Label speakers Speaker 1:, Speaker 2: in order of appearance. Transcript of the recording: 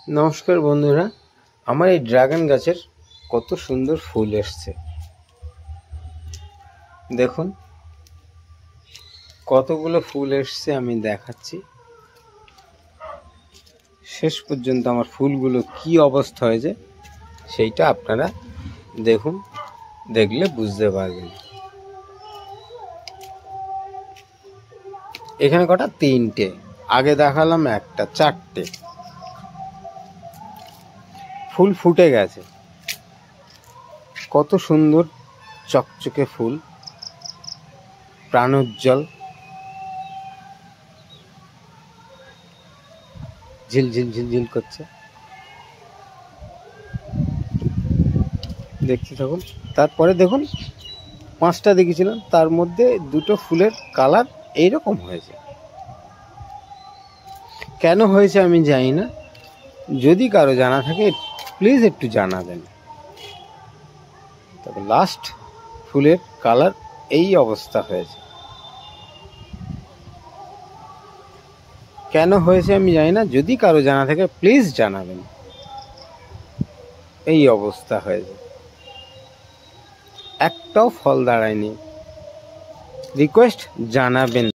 Speaker 1: নমস্কার বন্ধুরা, আমার এই ড্রাগন গাছের কত সুন্দর ফুল এসছে দেখুন। কতগুলো ফুল এসছে আমি দেখাচ্ছি। শেষ পর্যন্ত আমার ফুলগুলো কি অবস্থা হয়েছে সেইটা আপনারা দেখুন, দেখলে বুঝতে পারবেন। এখানে কটা? তিনটে। আগে দেখালাম একটা, চারটে ফুল ফুটে গেছে। কত সুন্দর চকচকে ফুল, প্রাণোজ্জ্বল, ঝিলঝিল ঝিলঝিল করছে। দেখতে থাকুন। তারপরে দেখুন, পাঁচটা দেখেছিলাম, তার মধ্যে দুটো ফুলের কালার এইরকম হয়েছে। কেন হয়েছে আমি জানি না, যদি কারো জানা থাকে প্লিজ একটু জানাবেন। তবে লাস্ট ফুলের কালার এই অবস্থা হয়েছে। কেন হয়েছে আমি জানি না, যদি কারো জানা থাকে প্লিজ জানাবেন। এই অবস্থা হয়েছে, একটাও ফল দাঁড়ায়নি। রিকোয়েস্ট, জানাবেন।